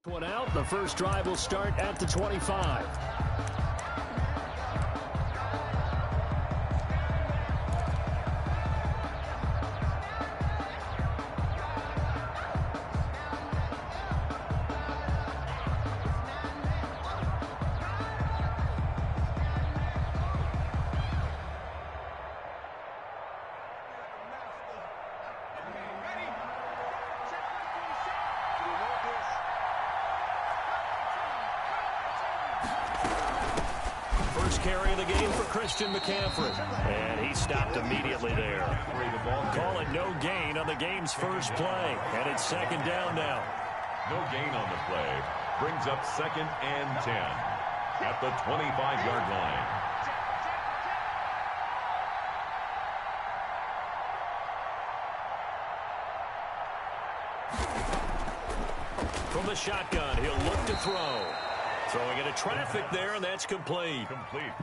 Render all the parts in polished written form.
One out. The first drive will start at the 25. Carry of the game for Christian McCaffrey. And he stopped immediately there. Call it no gain on the game's first play. And it's second down now. No gain on the play. Brings up 2nd and 10 at the 25-yard line. From the shotgun, he'll look to throw. Throwing into traffic there, and that's complete.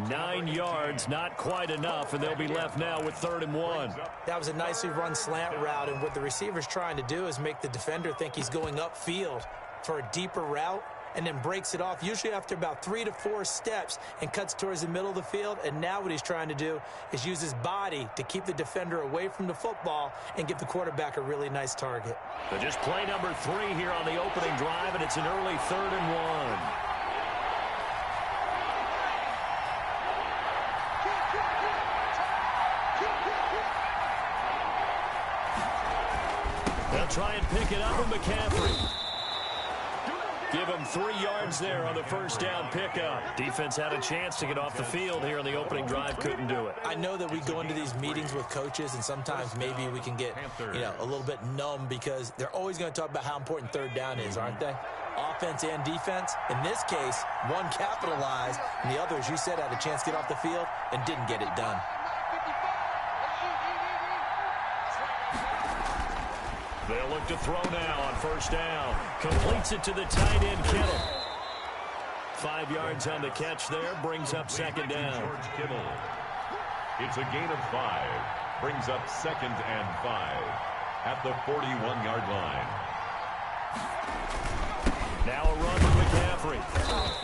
9 yards, not quite enough, and they'll be left now with 3rd and 1. That was a nicely run slant route, and what the receiver's trying to do is make the defender think he's going upfield for a deeper route, and then breaks it off, usually after about 3 to 4 steps, and cuts towards the middle of the field. And now what he's trying to do is use his body to keep the defender away from the football and give the quarterback a really nice target. So just play number 3 here on the opening drive, and it's an early 3rd and 1. They'll try and pick it up with McCaffrey. Give him 3 yards there on the first down pickup. Defense had a chance to get off the field here on the opening drive, couldn't do it. I know that we go into these meetings with coaches, and sometimes maybe we can get, a little bit numb because they're always going to talk about how important 3rd down is, aren't they? Offense and defense. In this case, one capitalized, and the other, as you said, had a chance to get off the field and didn't get it done. They'll look to throw now on first down. Completes it to the tight end, Kittle. 5 yards on the catch there. Brings up 2nd down. George Kittle. It's a gain of 5. Brings up 2nd and 5 at the 41-yard line. Now a run from McCaffrey.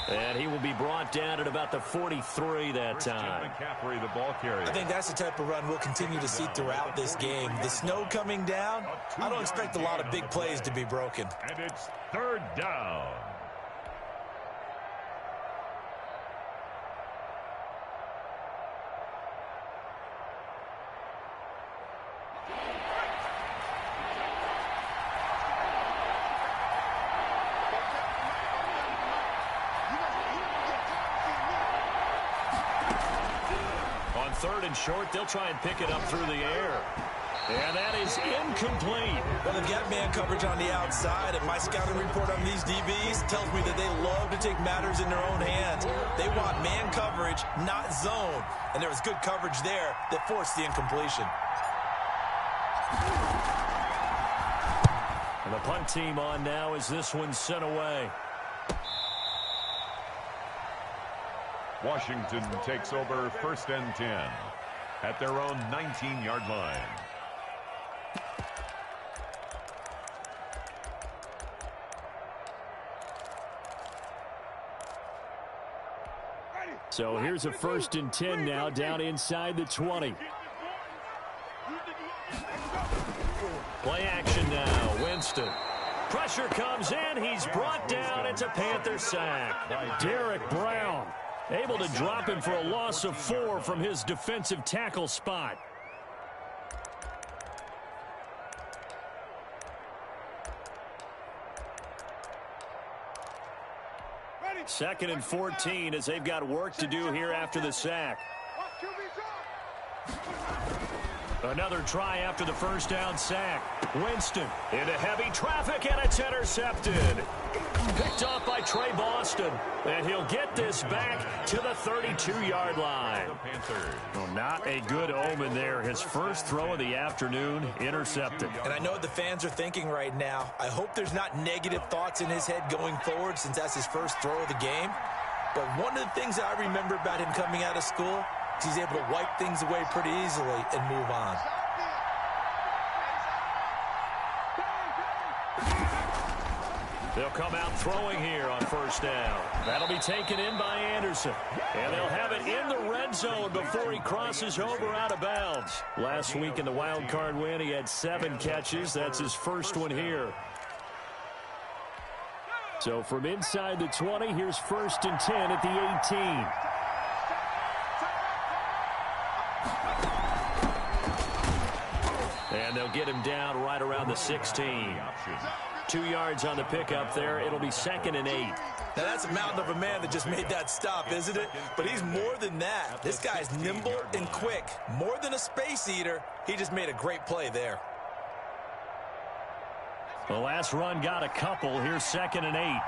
And he will be brought down at about the 43 that time. McCaffrey, the ball carrier. I think that's the type of run we'll continue to see throughout this game. The snow coming down, I don't expect a lot of big plays to be broken. And it's 3rd down. On 3rd and short, they'll try and pick it up through the air. And that is incomplete. Well, they've got man coverage on the outside, and my scouting report on these DBs tells me that they love to take matters in their own hands. They want man coverage, not zone. And there was good coverage there that forced the incompletion. And the punt team on now as this one's sent away. Washington takes over 1st and 10 at their own 19-yard line. So here's a 1st and 10 now down inside the 20. Play action now. Winston. Pressure comes in. He's brought down. It's a Panther sack by Derek Brown. Able to drop him for a loss of 4 from his defensive tackle spot. Second and 14 as they've got work to do here after the sack. Another try after the first down sack. Winston into heavy traffic, and it's intercepted. Picked off by Trey Boston. And he'll get this back to the 32-yard line. Well, not a good omen there. His first throw of the afternoon intercepted. And I know what the fans are thinking right now. I hope there's not negative thoughts in his head going forward since that's his first throw of the game. But one of the things I remember about him coming out of school is he's able to wipe things away pretty easily and move on. They'll come out throwing here on first down. That'll be taken in by Anderson. And they'll have it in the red zone before he crosses over out of bounds. Last week in the wild card win, he had 7 catches. That's his first one here. So from inside the 20, here's 1st and 10 at the 18. And they'll get him down right around the 16. 2 yards on the pickup there. It'll be 2nd and 8. Now, that's a mountain of a man that just made that stop, isn't it? But he's more than that. This guy's nimble and quick. More than a space eater. He just made a great play there. The last run got a couple. Here's 2nd and 8.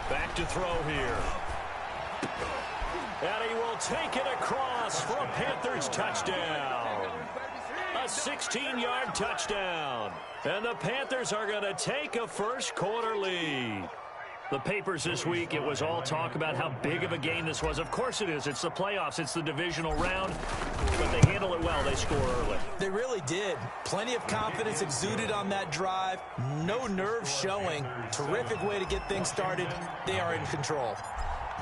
Back to throw here. And he will take it across for a Panthers touchdown. A 16-yard touchdown. And the Panthers are going to take a first quarter lead. The papers this week, it was all talk about how big of a game this was. Of course it is. It's the playoffs. It's the divisional round. But they handle it well. They score early. They really did. Plenty of confidence exuded on that drive. No nerves showing. Terrific way to get things started. They are in control.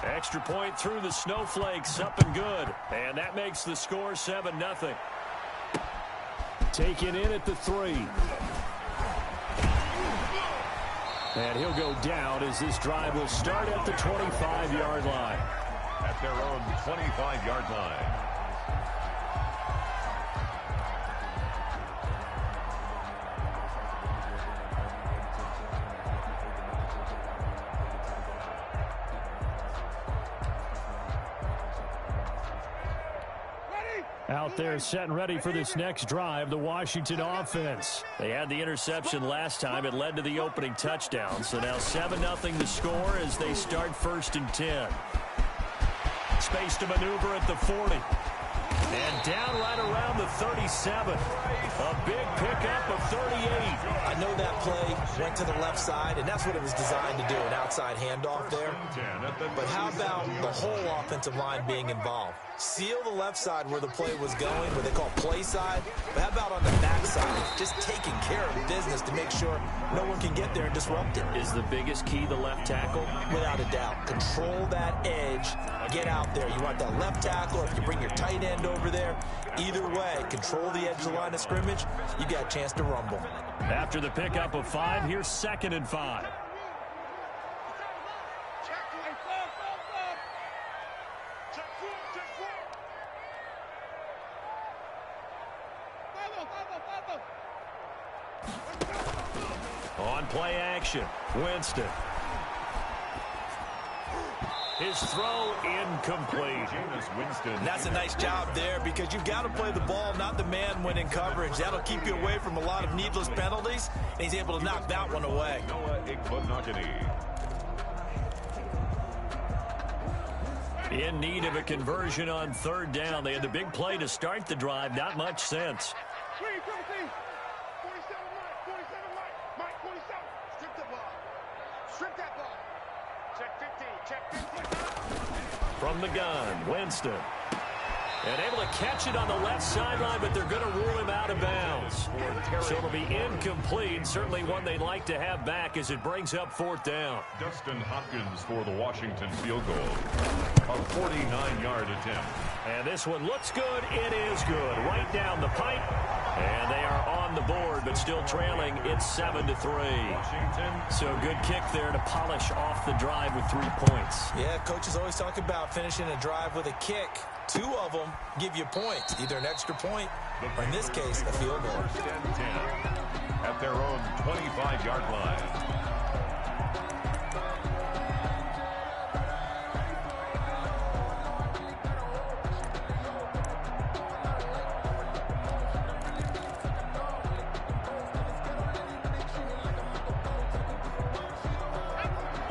Extra point through the snowflakes. Up and good. And that makes the score 7-0. Taken in at the 3. And he'll go down as this drive will start at the 25-yard line. At their own 25-yard line. Out there set and ready for this next drive, the Washington offense. They had the interception last time. It led to the opening touchdown. So now 7-0 the score as they start 1st and 10. Space to maneuver at the 40. And down right around the 37. A big pickup of 38. I know that play went to the left side, and that's what it was designed to do, an outside handoff there. But how about the whole offensive line being involved? Seal the left side where the play was going, what they call play side. But how about on the back side? Just taking care of business to make sure no one can get there and disrupt it. Is the biggest key the left tackle? Without a doubt. Control that edge. Get out there. You want that left tackle, if you bring your tight end over there. Either way, control the edge of the line of scrimmage. You got a chance to rumble. After the pickup of 5, here's 2nd and 5. On play action, Winston. His throw incomplete. And that's a nice job there because you've got to play the ball, not the man when in coverage. That'll keep you away from a lot of needless penalties, and he's able to knock that one away. In need of a conversion on 3rd down. They had the big play to start the drive. Not much sense. From the gun, Winston. And able to catch it on the left sideline, but they're going to rule him out of bounds. So it'll be incomplete. Certainly one they'd like to have back as it brings up 4th down. Dustin Hopkins for the Washington field goal. A 49-yard attempt. And this one looks good. It is good. Right down the pipe. And they are on the board, but still trailing. It's 7-3. So good kick there to polish off the drive with 3 points. Yeah, coaches always talk about finishing a drive with a kick. 2 of them give you points, either an extra point or, in this case, a field goal. At their own 25-yard line.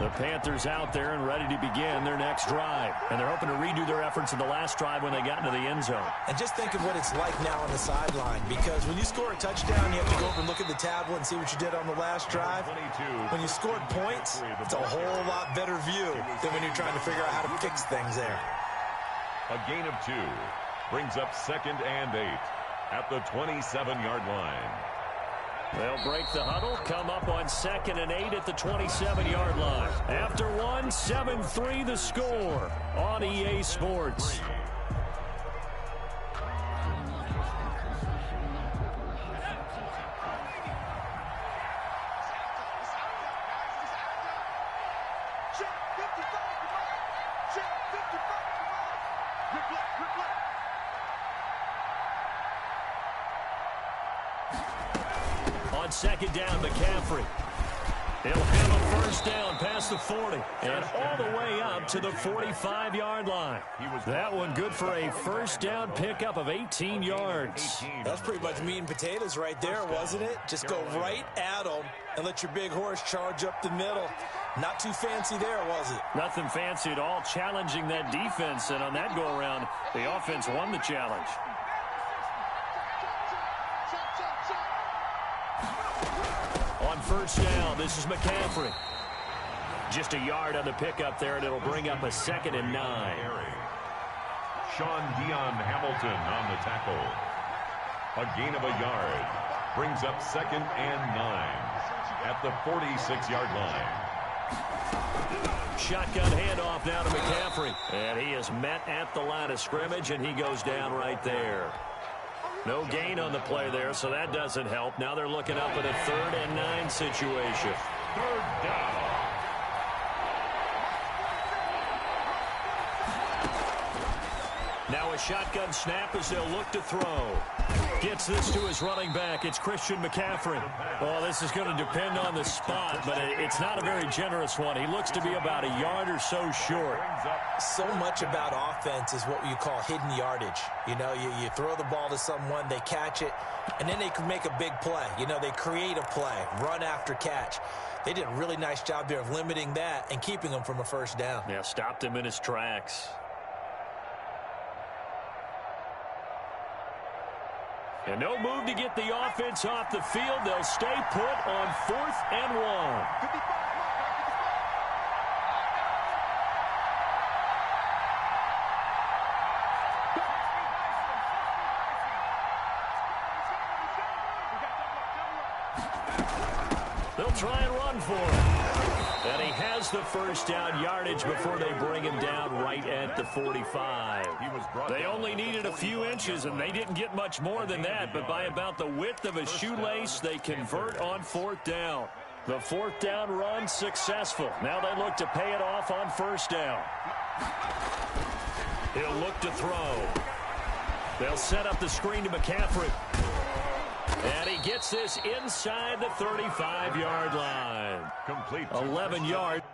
The Panthers out there and ready to begin their next drive. And they're hoping to redo their efforts in the last drive when they got into the end zone. And just think of what it's like now on the sideline, because when you score a touchdown, you have to go over and look at the tablet and see what you did on the last drive. When you scored points, it's a whole lot better view than when you're trying to figure out how to fix things there. A gain of 2 brings up 2nd and 8 at the 27-yard line. They'll break the huddle, come up on 2nd and 8 at the 27-yard line. After one, 7-3 the score on EA Sports. On 2nd down, McCaffrey. He'll have a first down past the 40 and all the way up to the 45-yard line. That one good for a first down pickup of 18 yards. That's pretty much meat and potatoes right there, wasn't it? Just go right at them and let your big horse charge up the middle. Not too fancy there, was it? Nothing fancy at all, challenging that defense, and on that go-around, the offense won the challenge. On first down, this is McCaffrey. Just a yard on the pickup there, and it'll bring up a 2nd and 9. Sean Dion Hamilton on the tackle. A gain of a yard brings up 2nd and 9 at the 46-yard line. Shotgun handoff now to McCaffrey. And he is met at the line of scrimmage, and he goes down right there. No gain on the play there, so that doesn't help. Now they're looking up at a 3rd and 9 situation. 3rd down. Now a shotgun snap as they'll look to throw. Gets this to his running back. It's Christian McCaffrey. Well, this is going to depend on the spot, but it's not a very generous one. He looks to be about a yard or so short. So much about offense is what you call hidden yardage. You know, you throw the ball to someone, they catch it, and then they can make a big play. You know, they create a play, run after catch. They did a really nice job there of limiting that and keeping him from a first down. Yeah, stopped him in his tracks. And no move to get the offense off the field. They'll stay put on 4th and 1. They'll try and run for him. And he has the first down yardage before they bring him down right at the 45. They only needed a few inches, and they didn't get much more than that. But by about the width of a shoelace, they convert on 4th down. The 4th down run successful. Now they look to pay it off on first down. He'll look to throw. They'll set up the screen to McCaffrey. And he gets this inside the 35-yard line. Complete. 11 yards.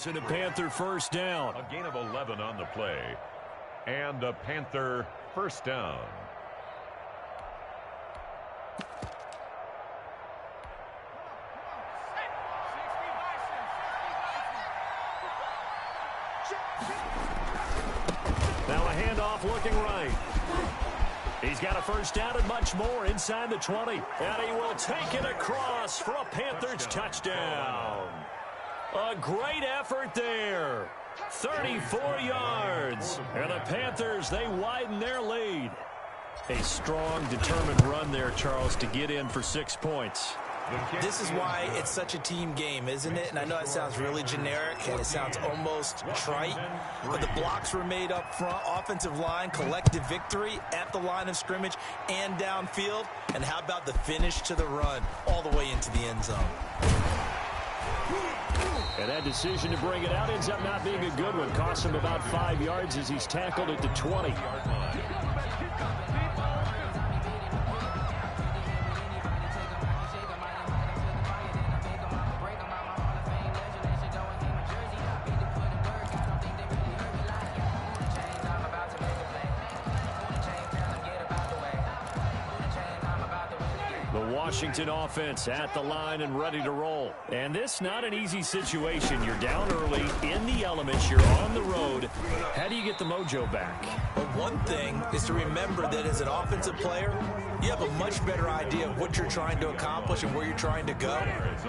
And a Panther first down. A gain of 11 on the play. And a Panther first down. Now a handoff looking right. He's got a first down and much more inside the 20. And he will take it across for a Panthers touchdown. A great effort there. 34 yards. And the Panthers, they widen their lead. A strong, determined run there, Charles, to get in for 6 points. This is why it's such a team game, isn't it? And I know it sounds really generic and it sounds almost trite, but the blocks were made up front, offensive line, collective victory at the line of scrimmage and downfield. And how about the finish to the run all the way into the end zone? And that decision to bring it out ends up not being a good one. Costs him about 5 yards as he's tackled at the 20. Washington offense at the line and ready to roll. And this not an easy situation. You're down early, in the elements, you're on the road. How do you get the mojo back? Well, one thing is to remember that as an offensive player, you have a much better idea of what you're trying to accomplish and where you're trying to go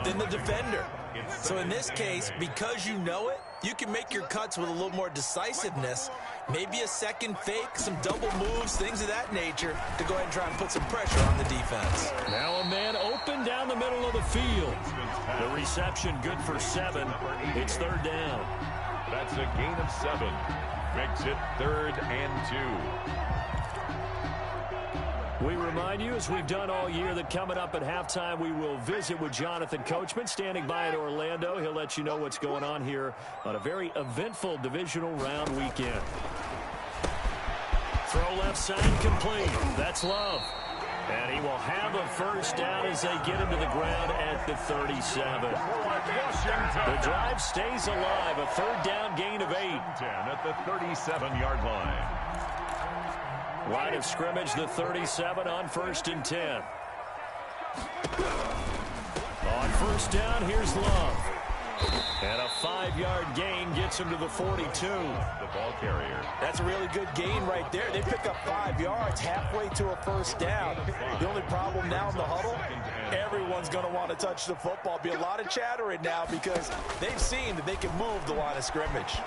than the defender. So in this case, because you know it, you can make your cuts with a little more decisiveness, maybe a second fake, some double moves, things of that nature, to go ahead and try and put some pressure on the defense. Now a man open down the middle of the field. The reception good for 7. It's third down. That's a gain of 7. Makes it 3rd and 2. We remind you, as we've done all year, that coming up at halftime, we will visit with Jonathan Coachman, standing by in Orlando. He'll let you know what's going on here on a very eventful divisional round weekend. Throw left side complete. That's Love. And he will have a first down as they get him to the ground at the 37. The drive stays alive. A third down gain of 8. 10 at the 37-yard line. Line of scrimmage, the 37 on 1st and 10. On first down, here's Love. And a 5-yard gain gets him to the 42. The ball carrier. That's a really good gain right there. They pick up 5 yards halfway to a first down. The only problem now in the huddle, everyone's going to want to touch the football. Be a lot of chattering now because they've seen that they can move the line of scrimmage.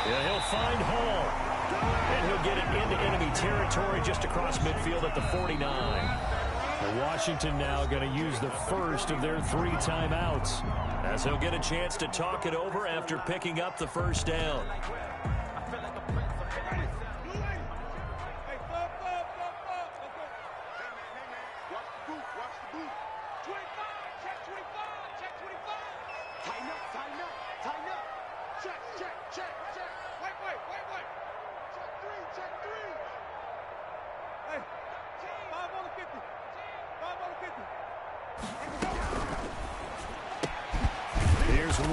Yeah, he'll find Hall. And he'll get it into enemy territory just across midfield at the 49. Well, Washington now going to use the first of their 3 timeouts, as he'll get a chance to talk it over after picking up the first down.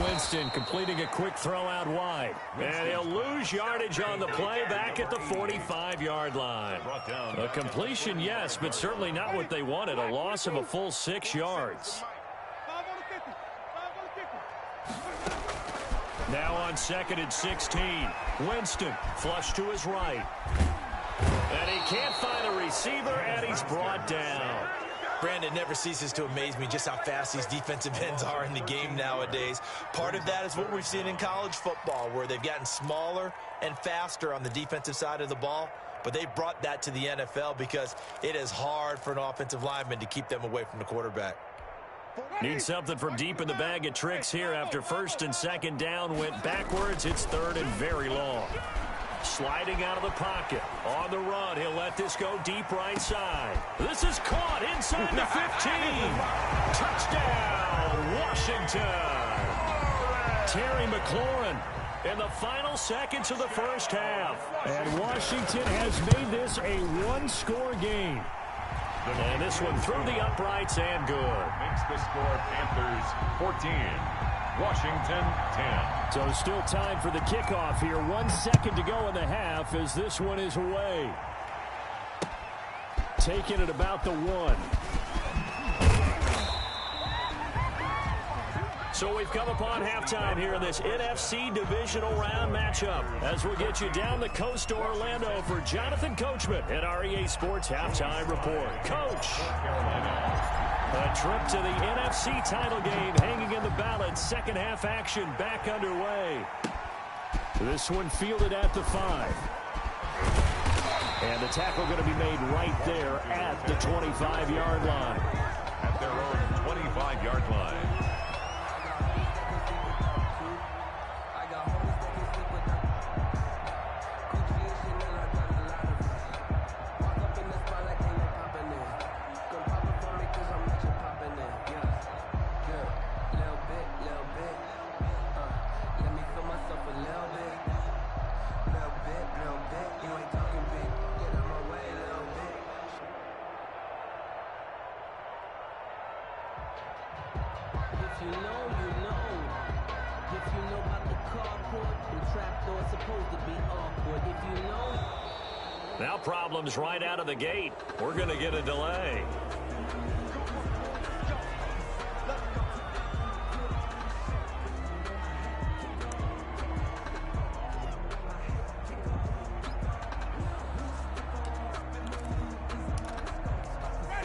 Winston completing a quick throw out wide. And he'll lose yardage on the play back at the 45-yard line. A completion, yes, but certainly not what they wanted. A loss of a full 6 yards. Now on 2nd and 16. Winston flush to his right. And he can't find a receiver, and he's brought down. Brandon, never ceases to amaze me just how fast these defensive ends are in the game nowadays. Part of that is what we've seen in college football, where they've gotten smaller and faster on the defensive side of the ball. But they brought that to the NFL because it is hard for an offensive lineman to keep them away from the quarterback. Need something from deep in the bag of tricks here after 1st and 2nd down went backwards. It's 3rd and very long. Sliding out of the pocket. On the run, he'll let this go deep right side. This is caught inside the 15. Touchdown, Washington. Terry McLaurin in the final seconds of the first half. And Washington has made this a 1-score game. And this one through the uprights and good. Makes the score Panthers 14. Washington 10. So still time for the kickoff here. 1 second to go in the half as this one is away. Taking it about the 1. So we've come upon halftime here in this NFC divisional round matchup as we'll get you down the coast to Orlando for Jonathan Coachman at our EA Sports Halftime Report. Coach. A trip to the NFC title game hanging in the balance. Second half action back underway. This one fielded at the 5. And the tackle going to be made right there at the 25-yard line. At their own 25-yard line. Now problems right out of the gate. We're going to get a delay.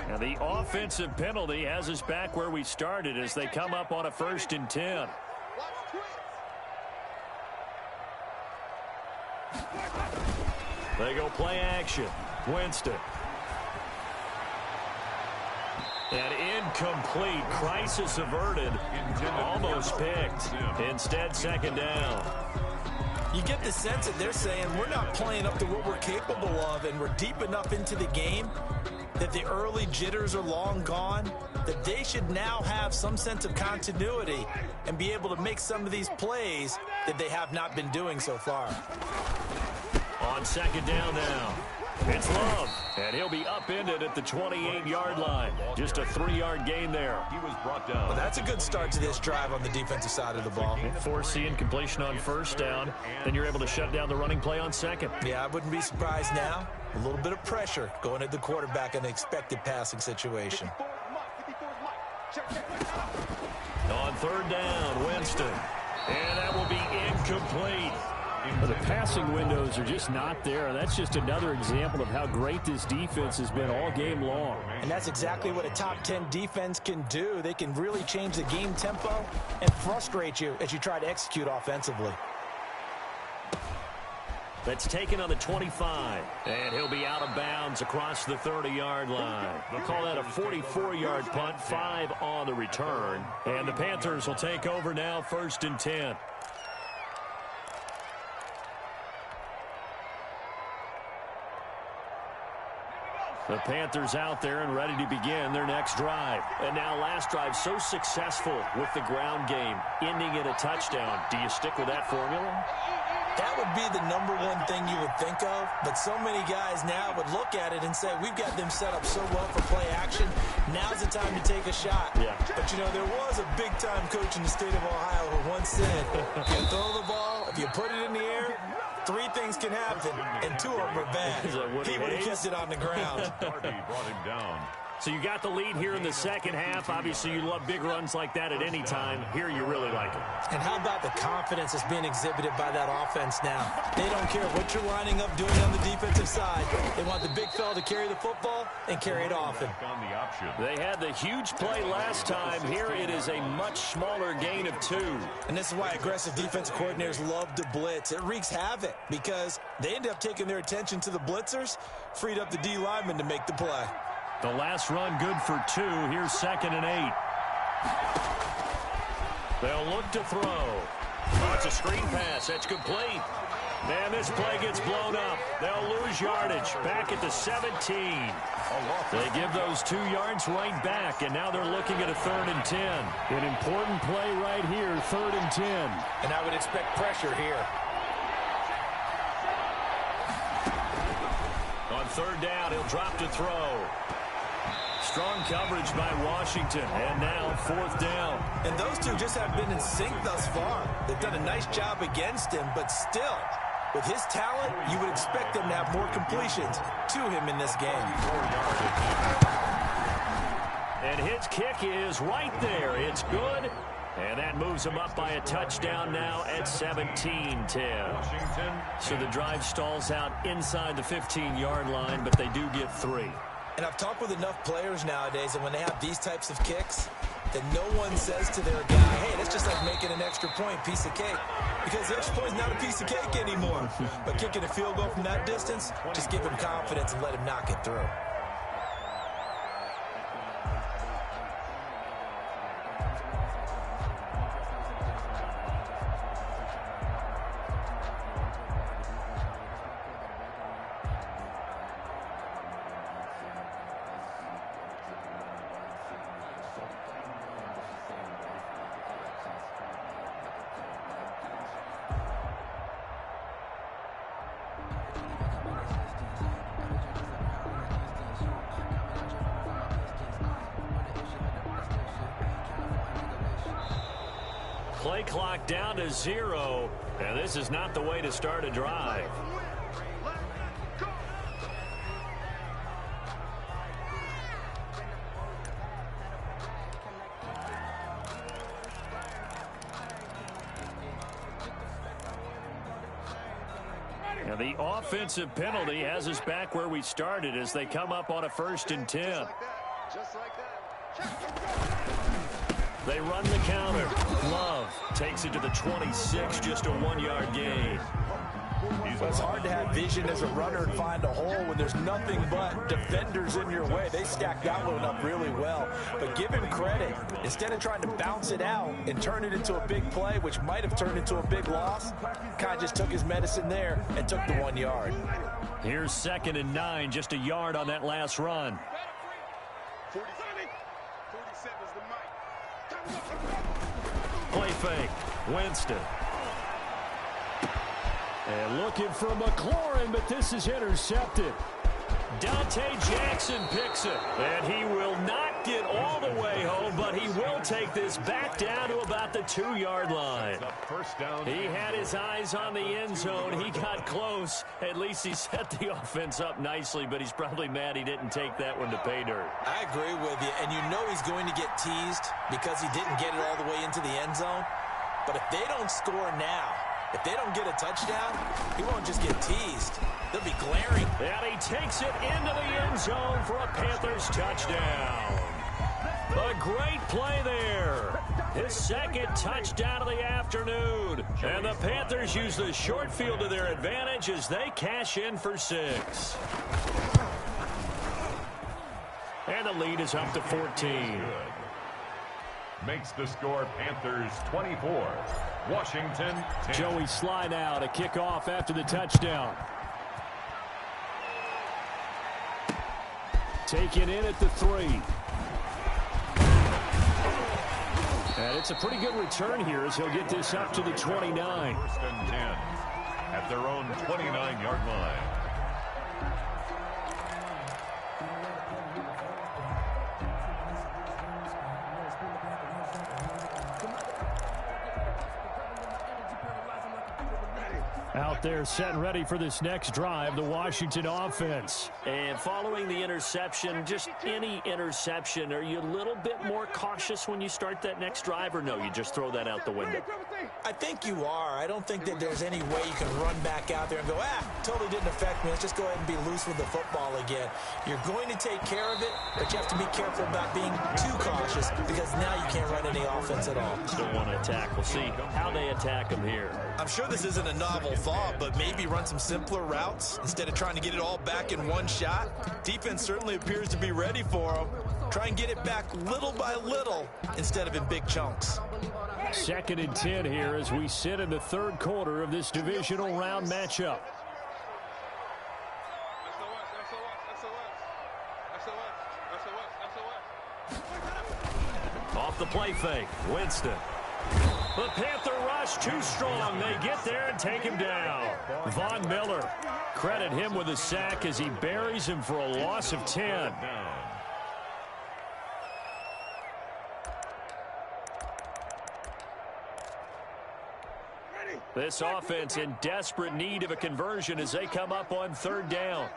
Now the offensive penalty has us back where we started as they come up on a 1st and 10. They go play action. Winston. And incomplete. Crisis averted. Almost picked. Instead, 2nd down. You get the sense that they're saying we're not playing up to what we're capable of, and we're deep enough into the game that the early jitters are long gone, that they should now have some sense of continuity and be able to make some of these plays that they have not been doing so far. On 2nd down now, it's Love, and he'll be upended at the 28-yard line. Just a 3-yard gain there. He was brought down. Well, that's a good start to this drive on the defensive side of the ball. Forcing completion on 1st down, then you're able to shut down the running play on 2nd. Yeah, I wouldn't be surprised now. A little bit of pressure going at the quarterback in an expected passing situation. On 3rd down, Winston, and that will be incomplete. But the passing windows are just not there. That's just another example of how great this defense has been all game long. And that's exactly what a top 10 defense can do. They can really change the game tempo and frustrate you as you try to execute offensively. That's taken on the 25, and he'll be out of bounds across the 30-yard line. They'll call that a 44-yard punt, 5 on the return. And the Panthers will take over now, 1st and 10. The Panthers out there and ready to begin their next drive. And now last drive so successful with the ground game, ending in a touchdown. Do you stick with that formula? That would be the number one thing you would think of, but so many guys now would look at it and say, we've got them set up so well for play action, now's the time to take a shot. Yeah. But, you know, there was a big-time coach in the state of Ohio who once said, if you throw the ball, if you put it in the air, 3 things can happen, and 2 of them are bad. He would have kept it on the ground. Darby brought him down. So you got the lead here in the 2nd half. Obviously, you love big runs like that at any time. Here, you really like it. And how about the confidence that's being exhibited by that offense now? They don't care what you're lining up doing on the defensive side. They want the big fella to carry the football and carry it often. On the option. They had the huge play last time. Here it is a much smaller gain of 2. And this is why aggressive defensive coordinators love to blitz. It wreaks havoc because they end up taking their attention to the blitzers, freed up the D lineman to make the play. The last run good for 2. Here's 2nd and 8. They'll look to throw. Oh, it's a screen pass. That's complete. Man, this play gets blown up. They'll lose yardage. Back at the 17. They give those 2 yards right back, and now they're looking at a 3rd and 10. An important play right here, 3rd and 10. And I would expect pressure here. On 3rd down, he'll drop to throw. Strong coverage by Washington, and now 4th down. And those two just have been in sync thus far. They've done a nice job against him, but still, with his talent, you would expect them to have more completions to him in this game. And his kick is right there. It's good. And that moves him up by a touchdown now at 17-10. So the drive stalls out inside the 15-yard line, but they do get 3. And I've talked with enough players nowadays, and when they have these types of kicks, that no one says to their guy, hey, that's just like making an extra point, piece of cake. Because the extra point is not a piece of cake anymore. But kicking a field goal from that distance, just give him confidence and let him knock it through. Play clock down to 0, and this is not the way to start a drive. And the offensive penalty has us back where we started as they come up on a 1st and 10. Just like that. They run the counter. Love takes it to the 26, just a 1-yard gain. It's hard to have vision as a runner and find a hole when there's nothing but defenders in your way. They stacked that one up really well. But give him credit. Instead of trying to bounce it out and turn it into a big play, which might have turned into a big loss, kind of just took his medicine there and took the 1 yard. Here's 2nd and 9, just a yard on that last run. 47's the mic. Play fake. Winston. And looking for McLaurin, but this is intercepted. Dante Jackson picks it. And he will not get all the way home, but he will take this back down to about the 2-yard line. First down. He had his eyes on the end zone. He got close. At least he set the offense up nicely, but he's probably mad he didn't take that one to pay dirt. I agree with you, and you know he's going to get teased because he didn't get it all the way into the end zone. But if they don't score now, if they don't get a touchdown, he won't just get teased. They'll be glaring. And he takes it into the end zone for a Panthers touchdown. A great play there. His 2nd touchdown of the afternoon. And the Panthers use the short field to their advantage as they cash in for 6. And the lead is up to 14. Makes the score Panthers 24. Washington 10. Joey Sigh now to kick off after the touchdown. Taken in at the 3. And it's a pretty good return here as he'll get this up to the 29. 1st and 10 at their own 29-yard line. Out there set and ready for this next drive, the Washington offense. And following the interception, just any interception, are you a little bit more cautious when you start that next drive, or no, you just throw that out the window? I think you are. I don't think that there's any way you can run back out there and go, totally didn't affect me. Let's just go ahead and be loose with the football again. You're going to take care of it, but you have to be careful about being too cautious because now you can't run any offense at all. Still want to attack. We'll see how they attack him here. I'm sure this isn't a novel thought, but maybe run some simpler routes instead of trying to get it all back in one shot. Defense certainly appears to be ready for them. Try and get it back little by little instead of in big chunks. 2nd and 10 here as we sit in the 3rd quarter of this divisional round matchup. Off the play fake, Winston. The Panther rush too strong. They get there and take him down. Von Miller, credit him with a sack as he buries him for a loss of 10. This offense in desperate need of a conversion as they come up on 3rd down.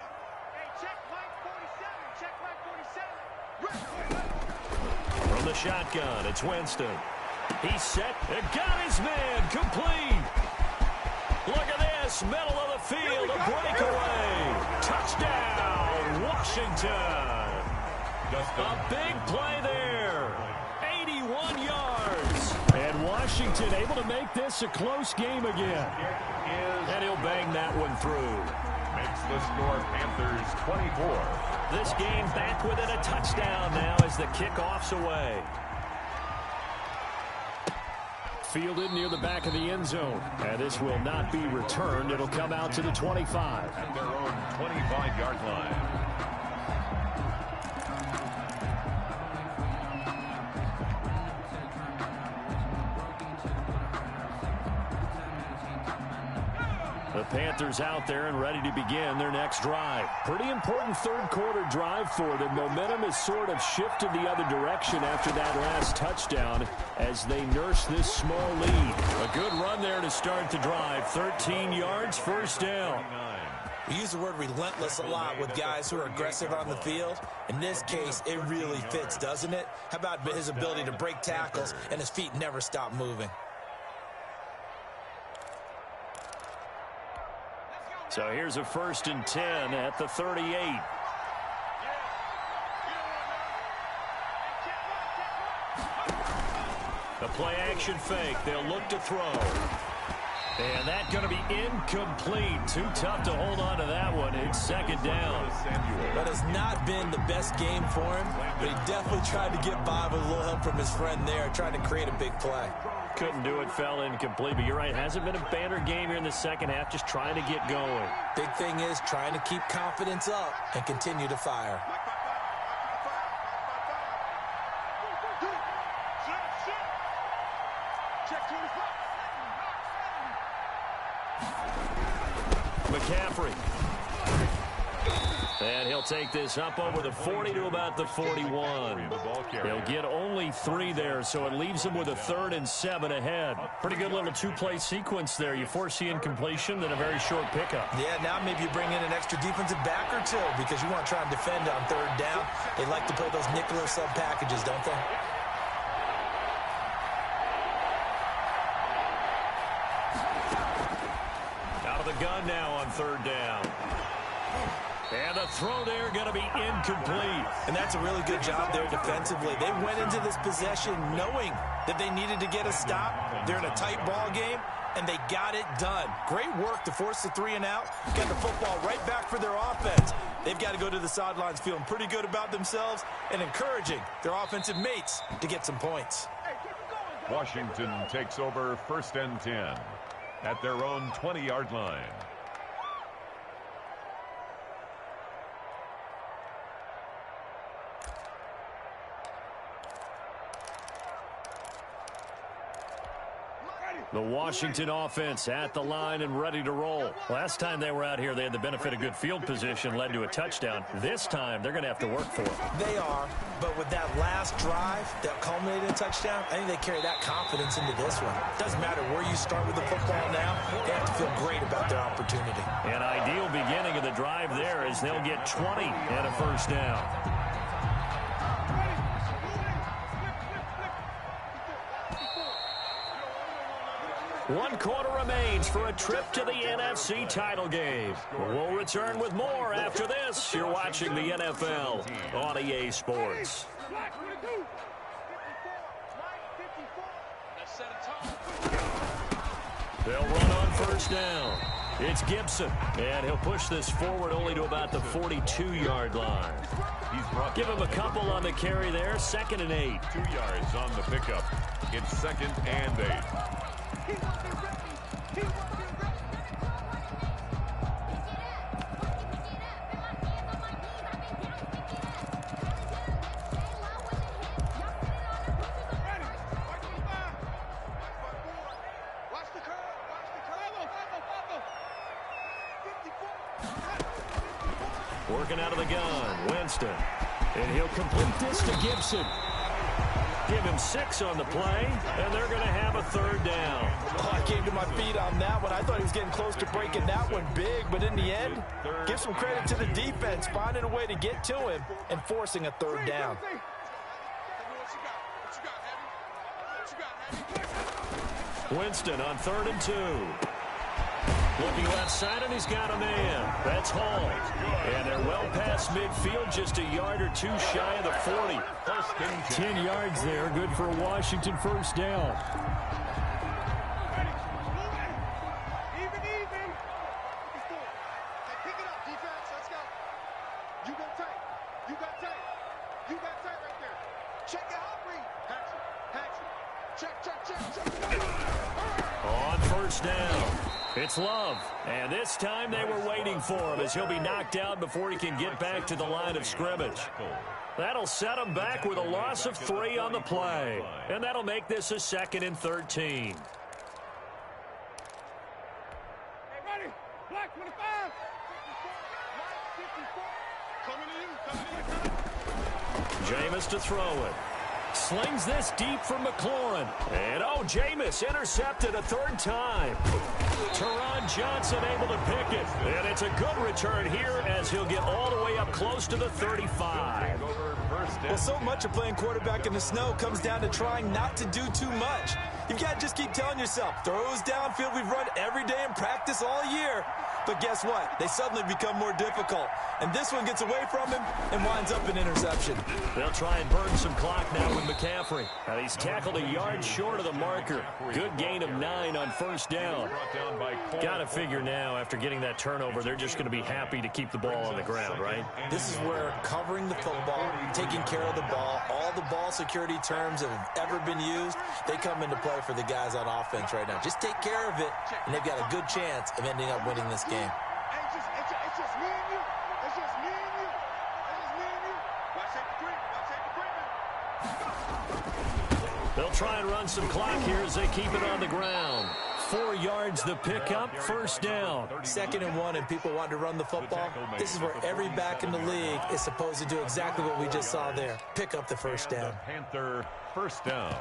From the shotgun, it's Winston. He's set and got his man complete. Look at this, middle of the field, a breakaway. Touchdown, Washington. A big play there. 81 yards. And Washington able to make this a close game again. And he'll bang that one through. Makes the score Panthers 24. This game back within a touchdown now as the kickoff's away. Fielded near the back of the end zone. And this will not be returned. It'll come out to the 25. At their own 25-yard line. The Panthers out there and ready to begin their next drive. Pretty important 3rd quarter drive for them. Momentum has sort of shifted the other direction after that last touchdown as they nurse this small lead. A good run there to start the drive. 13 yards, 1st down. We use the word relentless a lot with guys who are aggressive on the field. In this case, it really fits, doesn't it? How about his ability to break tackles and his feet never stop moving? So here's a 1st and 10 at the 38. The play action fake. They'll look to throw. And that's going to be incomplete. Too tough to hold on to that one. It's 2nd down. That has not been the best game for him, but he definitely tried to get by with a little help from his friend there, trying to create a big play. Couldn't do it, fell incomplete. But you're right, hasn't been a banner game here in the second half, just trying to get going. Big thing is trying to keep confidence up and continue to fire. McCaffrey. And he'll take this up over the 40 to about the 41. He'll get only 3 there, so it leaves him with a 3rd and 7 ahead. Pretty good little 2-play sequence there. You force the incompletion, then a very short pickup. Yeah, now maybe you bring in an extra defensive back or two because you want to try and defend on 3rd down. They like to play those nickel or sub packages, don't they? Out of the gun now on 3rd down. And the throw there going to be incomplete. And that's a really good job there defensively. They went into this possession knowing that they needed to get a stop. They're in a tight ball game, and they got it done. Great work to force the 3 and out. Get the football right back for their offense. They've got to go to the sidelines feeling pretty good about themselves and encouraging their offensive mates to get some points. Washington takes over 1st and 10 at their own 20-yard line. The Washington offense at the line and ready to roll. Last time they were out here, they had the benefit of good field position, led to a touchdown. This time, they're going to have to work for it. They are, but with that last drive that culminated in a touchdown, I think they carry that confidence into this one. Doesn't matter where you start with the football now, they have to feel great about their opportunity. An ideal beginning of the drive there as they'll get 20 and a 1st down. One quarter remains for a trip to the NFC title game. We'll return with more after this. You're watching the NFL on EA Sports. They'll run on 1st down. It's Gibson, and he'll push this forward only to about the 42-yard line. Give him a couple on the carry there. 2nd and 8. 2 yards on the pickup. It's 2nd and 8. Working out of the gun, Winston. And he'll complete this to Gibson. Give him 6 on the play, and they're going to have a 3rd down. Oh, I came to my feet on that one. I thought he was getting close to breaking that one big, but in the end, give some credit to the defense, finding a way to get to him and forcing a 3rd down. Winston on 3rd and 2. Looking left side, and he's got a man. That's Hall. And they're well past midfield, just a yard or 2 shy of the 40. 10 yards there, good for a Washington 1st down. Even. Pick it up, defense. Let's go. You go tight. You got tight. You got tight right there. Check it out, Reed. Check. On 1st down. It's Love, and this time they were waiting for him as he'll be knocked out before he can get back to the line of scrimmage. That'll set him back with a loss of 3 on the play, and that'll make this a 2nd and 13. Hey, ready? Black 25. Coming to you. Jameis to throw it. Slings this deep for McLaurin. And, Jameis intercepted a 3rd time. Teron Johnson able to pick it. And it's a good return here as he'll get all the way up close to the 35. Well, so much of playing quarterback in the snow comes down to trying not to do too much. You've got to just keep telling yourself, throws downfield we've run every day in practice all year. But guess what? They suddenly become more difficult. And this one gets away from him and winds up an interception. They'll try and burn some clock now with McCaffrey. And he's tackled a yard short of the marker. Good gain of 9 on first down. Got to figure now, after getting that turnover, they're just going to be happy to keep the ball on the ground, right? This is where covering the football, taking care of the ball, all the ball security terms that have ever been used, they come into play for the guys on offense right now. Just take care of it, and they've got a good chance of ending up winning this game. It's just me and you. It's just me and you. It's just me and you. Watch take the three. Watch take the three. They'll try and run some clock here as they keep it on the ground. 4 yards the pickup, first down. 2nd and 1, and people want to run the football. This is where every back in the league is supposed to do exactly what we just saw there. Pick up the first down. Panther first down.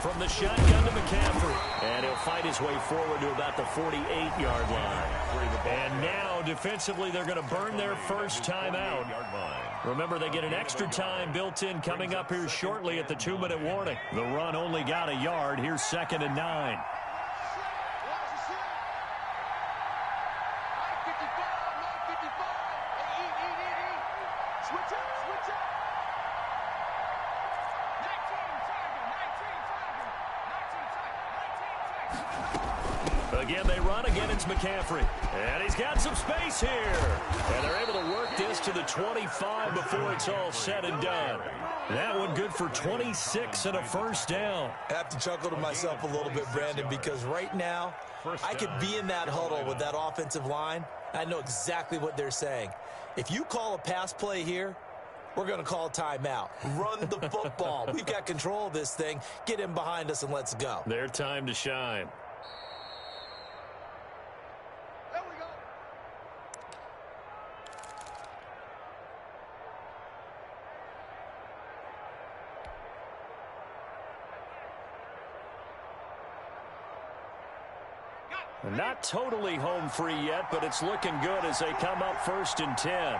From the shotgun to McCaffrey. And he'll fight his way forward to about the 48-yard line. And now, defensively, they're going to burn their first timeout. Remember, they get an extra time built in coming up here shortly at the 2-minute warning. The run only got a yard. Here's 2nd and 9. Again, they run. Again, it's McCaffrey. And he's got some space here. And they're able to work this to the 25 before it's all said and done. That one good for 26 and a first down. I have to chuckle to myself a little bit, Brandon, because right now, I could be in that huddle with that offensive line. I know exactly what they're saying. If you call a pass play here, we're going to call timeout. Run the football. We've got control of this thing. Get him behind us and let's go. Their time to shine. Not totally home free yet, but it's looking good as they come up 1st and 10.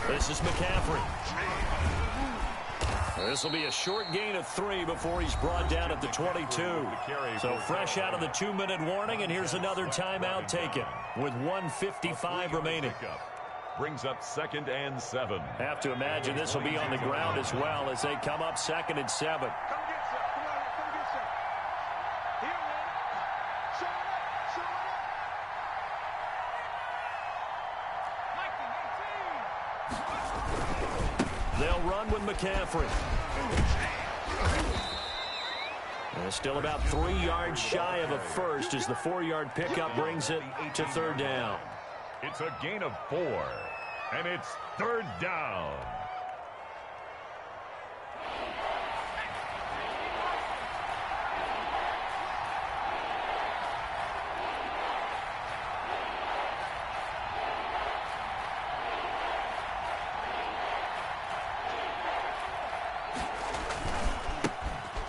This is McCaffrey. This will be a short gain of 3 before he's brought down at the 22. So fresh out of the 2-minute warning, and here's another timeout taken with 1:55 remaining. Brings up 2nd and 7. Have to imagine this will be on the ground as well as they come up 2nd and 7. They'll run with McCaffrey. And still about 3 yards shy of a first as the 4-yard pickup brings it to 3rd down. It's a gain of 4, and it's 3rd down.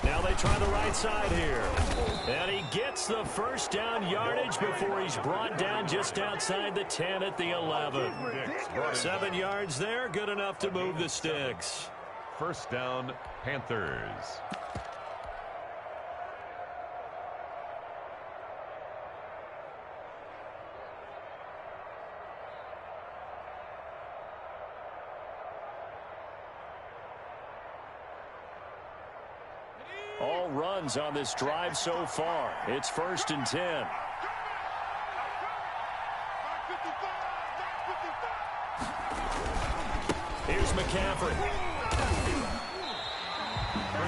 Now they try the right side here. And he gets the first down yardage before he's brought down just outside the 10 at the 11. 7 yards there, good enough to move the sticks. First down, Panthers. All runs on this drive so far. It's 1st and 10. Here's McCaffrey.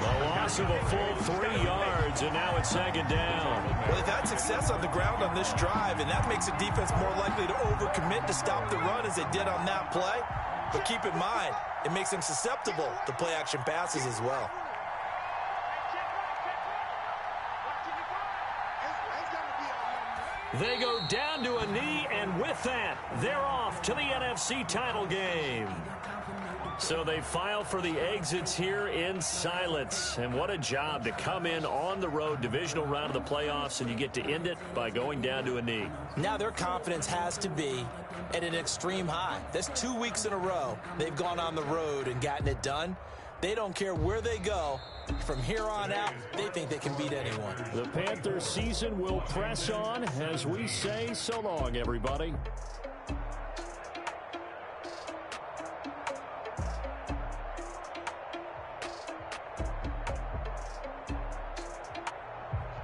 The loss of a full 3 yards, and now it's 2nd down. Well, they've had success on the ground on this drive, and that makes the defense more likely to overcommit to stop the run as they did on that play. But keep in mind, it makes them susceptible to play-action passes as well. They go down to a knee, and with that, they're off to the NFC title game. So they file for the exits here in silence. And what a job to come in on the road, divisional round of the playoffs, and you get to end it by going down to a knee. Now their confidence has to be at an extreme high. That's 2 weeks in a row they've gone on the road and gotten it done. They don't care where they go. From here on out, they think they can beat anyone. The Panthers season will press on as we say so long, everybody.